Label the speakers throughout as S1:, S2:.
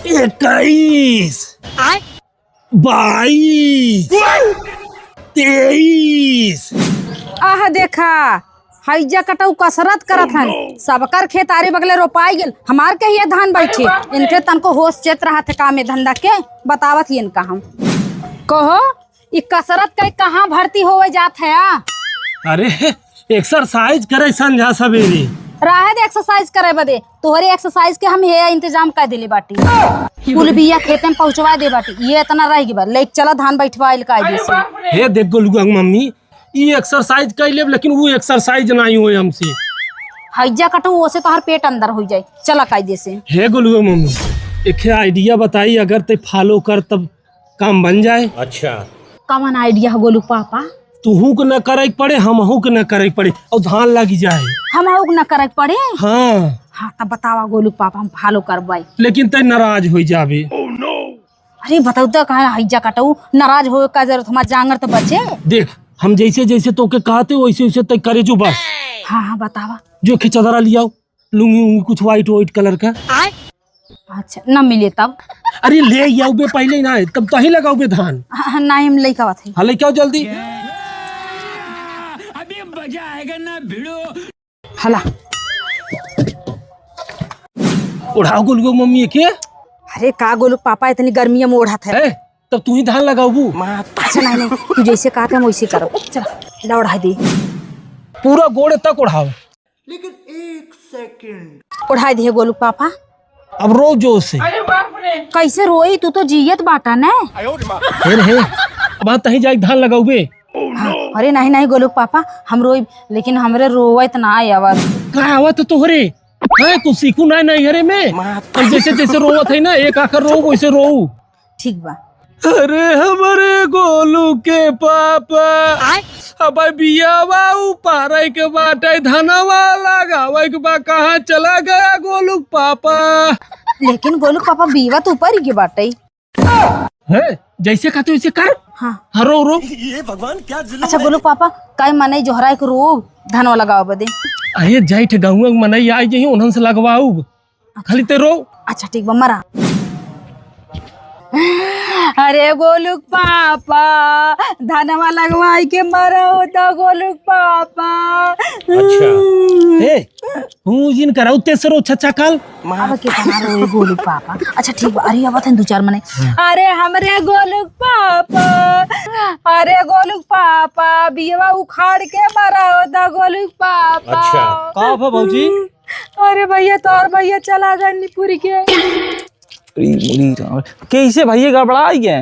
S1: 21 22 23।
S2: आह देखा हैजा कटऊ कसरत करत हन सबकर खेत आरे बगले रोपाई गेल हमार के ये धान बैठे इनके तनको होश चेत रहा थे काम में धंधा के बतावत ही इनका हम कहो ये कसरत के कहाँ भर्ती होवे जात है
S1: अरे एक्सरसाइज करे संझा सवेरे
S2: राहे दे एक्सरसाइज करे बदे तोहरे एक्सरसाइज के हम ये इंतजाम कर दिले बाटी कुल बिया खेते में पहुंचवा दे बाटी ये इतना रह गई बा लेक चला धान बैठवाइल का जैसे
S1: हे देख गोलू मम्मी ये एक्सरसाइज कर ले लेकिन वो एक्सरसाइज नहीं हुए हमसे।
S2: हैजा कटू ओसे तोहर पेट अंदर हो जाए चला कायदे से।
S1: हे गोलू मम्मी एक आइडिया बताई अगर ते फॉलो कर तब काम बन जाए।
S3: अच्छा
S2: कमन आइडिया हो गोलू पापा?
S1: तुहू के न करे पड़े हमहू के न करे पड़े और धान लगी जाए।
S2: हम न करे पड़े?
S1: हाँ
S2: हाँ तब बतावा गोलू पापा हम फॉलो करवाई।
S1: लेकिन ते नाराज हो जाबे।
S2: अरे बताऊ तो कहा हैजा कटू नाराज हो का जरूरत हमार जांगर तो बचे।
S1: देख हम जैसे जैसे तो के कहते वैसे वैसे तय करे जो बस।
S2: हाँ हाँ बतावा।
S1: जो खिचदरा लियाओ लुंगी उंगी कुछ व्हाइट कलर का।
S2: अच्छा न मिले तब?
S1: अरे ले आओ बे पहले ना तब तो ही लगाओ बे धान।
S2: हाँ नहीं हम लइका बात है।
S1: हाँ लेके आओ जल्दी।
S3: अभी मजा आएगा ना भिड़ो।
S2: हला
S1: उड़ाओ गोलू मम्मी के।
S2: अरे का गोलू पापा इतनी गर्मी में ओढ़ा थे
S1: तब तू ही धान लगाओ।
S2: अच्छा नहीं तू जैसे कहा था वैसे करो। चल ला उड़ा दे
S1: पूरा गोड़े तक उड़ाओ।
S4: लेकिन 1 सेकंड
S2: उड़ा दे गोलू पापा।
S1: अब रो जो से।
S2: कैसे रोई तू तो जियत बाटा ने।
S1: अब तही जाके धान लगाओ बे।
S2: हाँ, अरे नहीं नहीं गोलू पापा हम रोई लेकिन हमरे रोवत ना आवत।
S1: का आवत तोहरे है कुछ सीखू नहीं हरे में और जैसे जैसे रोवत है ना एक आकर रो वैसे रो।
S2: ठीक बा।
S1: अरे हमारे गोलू के पापा अब बियावा उपारे के बाटे धनवा लगावे के बा कहाँ चला गया गोलू पापा।
S2: लेकिन गोलू पापा बीवा तो ऊपर ही के बाटे
S1: है जैसे कहते वैसे कर।
S2: हाँ
S1: रो रो।
S4: ये भगवान क्या जुल्म।
S2: अच्छा गोलू पापा काई मने जोहरा के रो धनवा लगाओ बदे।
S1: अरे जाइठ गाँव मनई आई जही उन्हन से लगवाऊ खाली ते रो।
S2: अच्छा ठीक बा मरा। अरे गोलू पापा धनवा लगवाई के मरा होता गोलू पापा।
S3: अच्छा
S1: हे तू जिन कराऊ तेसरो छच्चा काल
S2: अब के तना रोए गोलू पापा। अच्छा ठीक बा। अरे अब थन 2-4 मने। अरे हमरे गोलू पापा अरे गोलू पापा बियवा उखाड़ के मरा होता गोलू पापा।
S3: अच्छा
S1: का भौजी।
S2: अरे भैया तोर भैया चला गए पूरी के।
S5: कैसे भैया गड़बड़ा गए?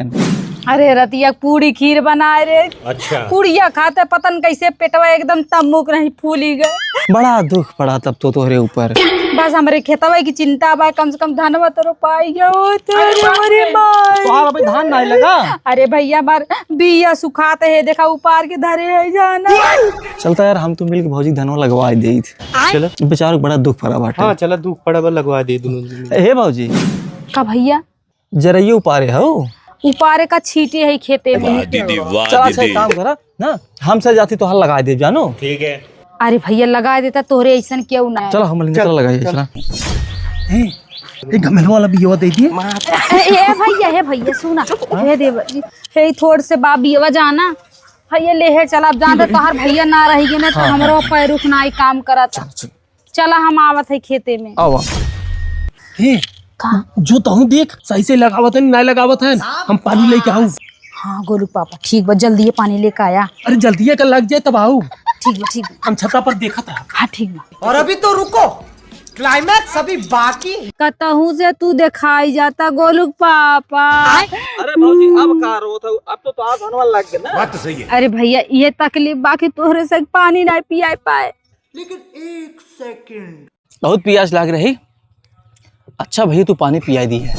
S2: अरे रतिया पूरी खीर बनाए रे।
S3: अच्छा
S2: पूड़िया खाते पतन कैसे पेटवा एकदम तमुक नहीं फूली गए।
S5: बड़ा दुख पड़ा तब तो तोहरे ऊपर।
S2: बस हमरे खेतवा की चिंता बा कम से कम धानवा तो रोपाई गया होते। अरे
S5: अभी धान नहीं लगा।
S2: अरे भैया बार बिया सुखाते है देखा उपार के धरे है जाना।
S5: चलता यार हम तो मिलके भौजी धनवा लगवा दे। चलो बेचारों को बड़ा दुख पड़ा बाटे।
S3: हाँ चला दुख पड़ा लगवा दे दोनों।
S5: हे भौजी
S2: का भैया
S5: जरइयो उपारे हो
S2: उपारे का छीटे है खेते में।
S5: चल अच्छा एक काम करा ना हमसे जाती तो हल लगा दे जानो।
S3: ठीक है।
S2: अरे भैया लगा देता तोहरे ऐसा क्यों ना।
S5: चलो हम चल लगाइए चला।
S1: ए गमल वाला बियावा दे दिए।
S2: हे भैया सुना हे देव हे थोड़ से बा बियावा जाना भैया ले है चल अब जान तोहर भैया ना रही ना तो हमरो पैर उठना काम करता। चला हम आवत है खेते में।
S5: आवा
S1: हे जो तहु देख सही से लगावत है नहीं लगावत है हम पानी लेके आऊ।
S2: हाँ गोलू पापा ठीक बा जल्दी ये पानी लेके आया।
S1: अरे जल्दी कल लग जाए तब आऊ।
S2: ठीक बा
S1: हम छता पर देखा था।
S2: हाँ ठीक बा।
S4: और अभी तो रुको क्लाइमैक्स अभी बाकी।
S2: कतहू से तू दिखाई जाता गोलू पापा।
S5: अरे भौजी अब का रो था अब तो आ धनवा लग गया ना।
S4: बात तो सही है।
S2: अरे भैया ये तकलीफ बाकी तोहरे से पानी नहीं पिया पाए।
S4: लेकिन 1 सेकंड।
S5: बहुत प्यास लग रही। अच्छा भैया तू पानी पिया दी है।